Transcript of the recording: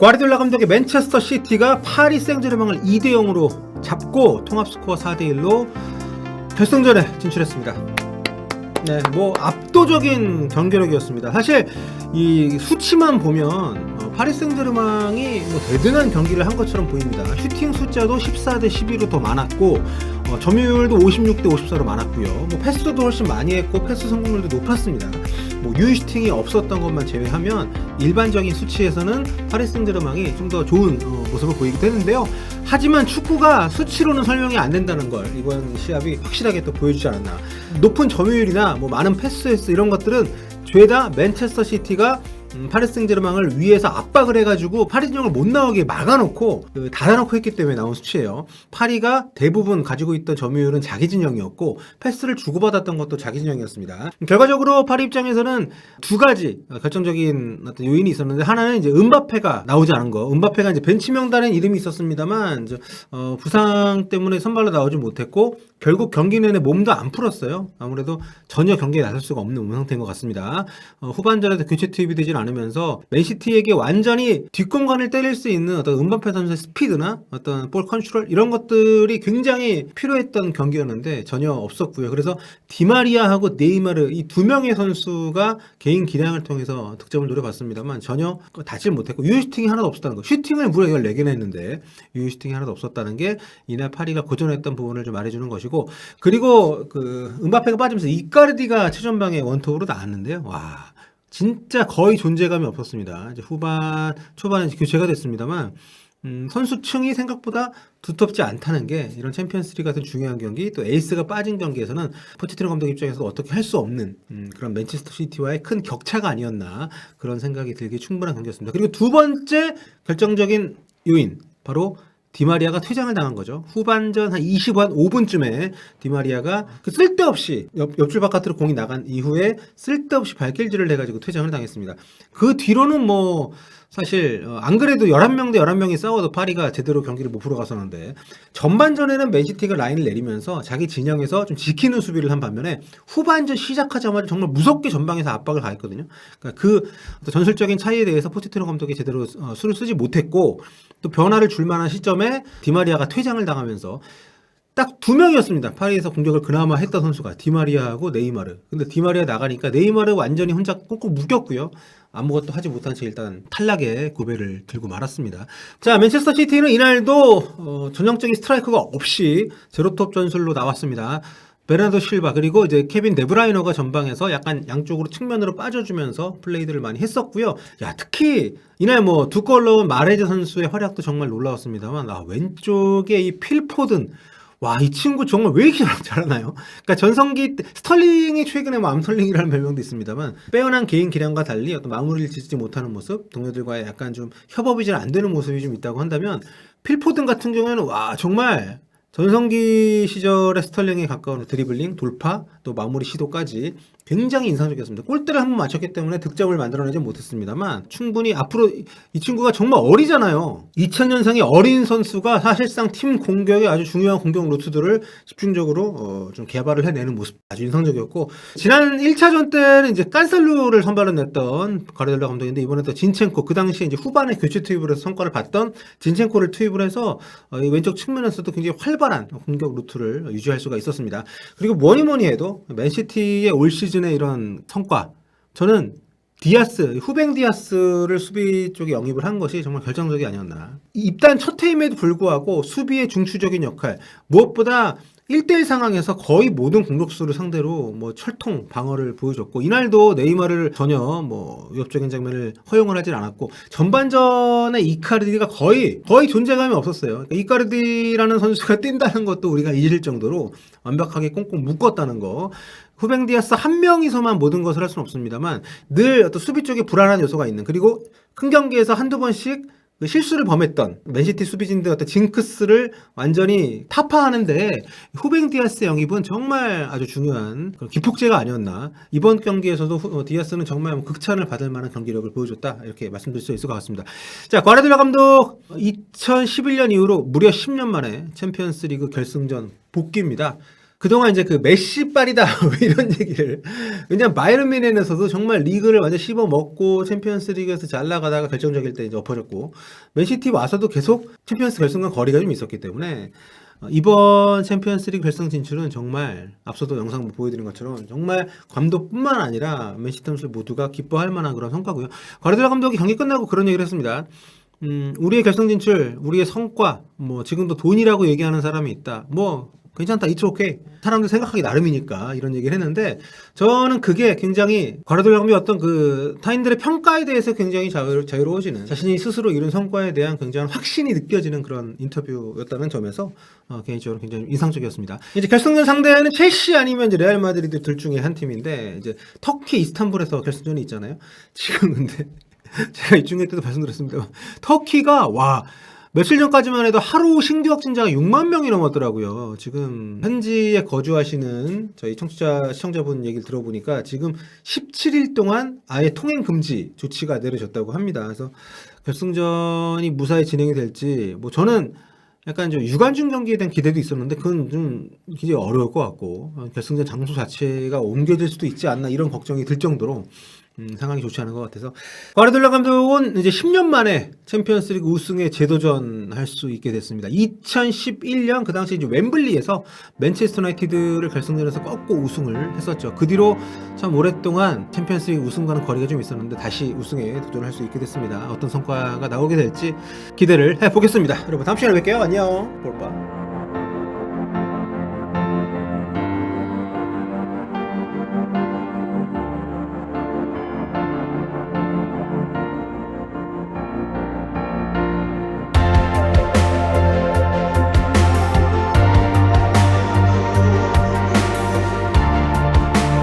과르디올라 감독의 맨체스터 시티가 파리 생제르맹을 2대0으로 잡고 통합스코어 4대1로 결승전에 진출했습니다. 네, 뭐 압도적인 경기력이었습니다. 사실 이 수치만 보면 파리 생제르맹이 뭐 대등한 경기를 한 것처럼 보입니다. 슈팅 숫자도 14대 12로 더 많았고 점유율도 56대 54로 많았고요. 뭐 패스도 훨씬 많이 했고 패스 성공률도 높았습니다. 뭐 유슈팅이 없었던 것만 제외하면 일반적인 수치에서는 파리 생제르맹이 좀 더 좋은 모습을 보이기도 했는데요. 하지만 축구가 수치로는 설명이 안 된다는 걸 이번 시합이 확실하게 또 보여주지 않았나. 높은 점유율이나 뭐 많은 패스 횟수 이런 것들은 죄다 맨체스터 시티가 파리 생제르맹을 위에서 압박을 해가지고 파리 진영을 못 나오게 막아놓고 닫아놓고 했기 때문에 나온 수치예요. 파리가 대부분 가지고 있던 점유율은 자기 진영이었고 패스를 주고받았던 것도 자기 진영이었습니다. 결과적으로 파리 입장에서는 두 가지 결정적인 어떤 요인이 있었는데, 하나는 이제 은바페가 나오지 않은 거. 은바페가 이제 벤치 명단에 이름이 있었습니다만 부상 때문에 선발로 나오지 못했고 결국 경기 내내 몸도 안 풀었어요. 아무래도 전혀 경기에 나설 수가 없는 상태인 것 같습니다. 후반전에도 교체 투입이 되진 않으면서 맨시티에게 완전히 뒷공간을 때릴 수 있는 어떤 은바페 선수의 스피드나 어떤 볼 컨트롤 이런 것들이 굉장히 필요했던 경기였는데 전혀 없었고요. 그래서 디마리아하고 네이마르 이 두 명의 선수가 개인 기량을 통해서 득점을 노려봤습니다만 전혀 닿질 못했고 유슈팅이 하나도 없었다는 거. 슈팅을 무려 14개나 했는데 유슈팅이 하나도 없었다는 게 이날 파리가 고전했던 부분을 좀 말해주는 것이고, 그리고 그 은바페가 빠지면서 이카르디가 최전방에 원톱으로 나왔는데요. 와, 진짜 거의 존재감이 없었습니다. 이제 후반, 초반에 교체가 됐습니다만, 선수층이 생각보다 두텁지 않다는 게 이런 챔피언스리그 같은 중요한 경기, 또 에이스가 빠진 경기에서는 포체티노 감독 입장에서 어떻게 할 수 없는 그런 맨체스터 시티와의 큰 격차가 아니었나 그런 생각이 들기 충분한 경기였습니다. 그리고 두 번째 결정적인 요인, 바로 디마리아가 퇴장을 당한 거죠. 후반전 한 25분쯤에 디마리아가 그 쓸데없이 옆줄 바깥으로 공이 나간 이후에 쓸데없이 발길질을 해가지고 퇴장을 당했습니다. 그 뒤로는 뭐 사실 안 그래도 11명 대 11명이 싸워도 파리가 제대로 경기를 못 풀어갔었는데, 전반전에는 맨시티가 라인을 내리면서 자기 진영에서 좀 지키는 수비를 한 반면에 후반전 시작하자마자 정말 무섭게 전방에서 압박을 가했거든요. 그러니까 그 전술적인 차이에 대해서 포체티노 감독이 제대로 수를 쓰지 못했고, 또 변화를 줄 만한 시점에 디마리아가 퇴장을 당하면서 딱 두 명이었습니다. 파리에서 공격을 그나마 했던 선수가 디마리아하고 네이마르. 근데 디마리아 나가니까 네이마르 완전히 혼자 꽁꽁 묶였고요. 아무것도 하지 못한 채 일단 탈락의 고배를 들고 말았습니다. 자, 맨체스터 시티는 이날도 전형적인 스트라이커가 없이 제로톱 전술로 나왔습니다. 베르나르도 실바 그리고 이제 케빈 데브라이너가 전방에서 약간 양쪽으로 측면으로 빠져주면서 플레이들을 많이 했었고요. 야, 특히 이날 뭐 두 골 넣은 마레즈 선수의 활약도 정말 놀라웠습니다만, 왼쪽에 이 필포든, 와, 이 친구 정말 왜 이렇게 잘하나요? 그러니까 전성기 스털링이 최근에 뭐 암털링이라는 별명도 있습니다만, 빼어난 개인 기량과 달리 어떤 마무리를 짓지 못하는 모습, 동료들과의 약간 좀 협업이 잘 안 되는 모습이 좀 있다고 한다면, 필포든 같은 경우에는 와, 정말 전성기 시절의 스털링에 가까운 드리블링, 돌파, 또 마무리 시도까지 굉장히 인상적이었습니다. 골대를 한번 맞췄기 때문에 득점을 만들어내지 못했습니다만, 충분히 앞으로 이 친구가 정말 어리잖아요. 2000년생의 어린 선수가 사실상 팀 공격에 아주 중요한 공격 루트들을 집중적으로 좀 개발을 해내는 모습 아주 인상적이었고, 지난 1차전 때는 이제 깐살루를 선발로 냈던 과르디올라 감독인데, 이번에 또 진첸코, 그 당시에 이제 후반에 교체 투입을 해서 성과를 봤던 진첸코를 투입을 해서 이 왼쪽 측면에서도 굉장히 활발한 공격 루트를 유지할 수가 있었습니다. 그리고 뭐니 해도 맨시티의 올 시즌의 이런 성과, 저는 디아스, 후뱅 디아스를 수비 쪽에 영입을 한 것이 정말 결정적이 아니었나. 입단 첫 해임에도 불구하고 수비의 중추적인 역할, 무엇보다 1대1 상황에서 거의 모든 공격수를 상대로 뭐 철통 방어를 보여줬고, 이날도 네이마르를 전혀 뭐 위협적인 장면을 허용을 하진 않았고, 전반전에 이카르디가 거의 존재감이 없었어요. 그러니까 이카르디라는 선수가 뛴다는 것도 우리가 잊을 정도로 완벽하게 꽁꽁 묶었다는 거. 후뱅 디아스 한 명이서만 모든 것을 할 수는 없습니다만 늘 어떤 수비 쪽에 불안한 요소가 있는, 그리고 큰 경기에서 한두 번씩 그 실수를 범했던 맨시티 수비진들 어떤 징크스를 완전히 타파하는데, 후뱅 디아스의 영입은 정말 아주 중요한 기폭제가 아니었나. 이번 경기에서도 디아스는 정말 극찬을 받을 만한 경기력을 보여줬다, 이렇게 말씀드릴 수 있을 것 같습니다. 자, 과르디올라 감독 2011년 이후로 무려 10년 만에 챔피언스리그 결승전 복귀입니다. 그동안 이제 그 메시빨이다 이런 얘기를, 왜냐면 바이에른 뮌헨에서도 정말 리그를 완전 씹어 먹고 챔피언스 리그에서 잘 나가다가 결정적일 때 이제 엎어졌고, 맨시티 와서도 계속 챔피언스 결승과 거리가 좀 있었기 때문에 이번 챔피언스 리그 결승 진출은 정말 앞서도 영상 보여드린 것처럼 정말 감독뿐만 아니라 맨시티 선수 모두가 기뻐할 만한 그런 성과고요. 과르디올라 감독이 경기 끝나고 그런 얘기를 했습니다. 우리의 결승 진출, 우리의 성과, 뭐 지금도 돈이라고 얘기하는 사람이 있다. 뭐 괜찮다, it's okay. 사람들 생각하기 나름이니까 이런 얘기를 했는데, 저는 그게 굉장히 과르디올라 감독의 어떤 그 타인들의 평가에 대해서 굉장히 자유로워지는, 자신이 스스로 이룬 성과에 대한 굉장한 확신이 느껴지는 그런 인터뷰였다는 점에서 개인적으로 굉장히 인상적이었습니다. 이제 결승전 상대는 첼시 아니면 이제 레알 마드리드 둘 중에 한 팀인데, 이제 터키 이스탄불에서 결승전이 있잖아요. 지금 근데 제가 이 중에 때도 말씀드렸습니다. 터키가 와, 며칠 전까지만 해도 하루 신규 확진자가 6만 명이 넘었더라고요. 지금 현지에 거주하시는 저희 시청자분 얘기를 들어보니까 지금 17일 동안 아예 통행 금지 조치가 내려졌다고 합니다. 그래서 결승전이 무사히 진행이 될지, 뭐 저는 약간 좀 유관중 경기에 대한 기대도 있었는데 그건 좀 굉장히 어려울 것 같고, 결승전 장소 자체가 옮겨질 수도 있지 않나 이런 걱정이 들 정도로 상황이 좋지 않은 것 같아서, 과르디올라 감독은 이제 10년 만에 챔피언스리그 우승에 재도전할 수 있게 됐습니다. 2011년 그 당시 이제 웸블리에서 맨체스터 유나이티드를 결승전에서 꺾고 우승을 했었죠. 그 뒤로 참 오랫동안 챔피언스리그 우승과는 거리가 좀 있었는데 다시 우승에 도전할 수 있게 됐습니다. 어떤 성과가 나오게 될지 기대를 해보겠습니다. 여러분 다음 시간에 뵐게요. 안녕. 볼바.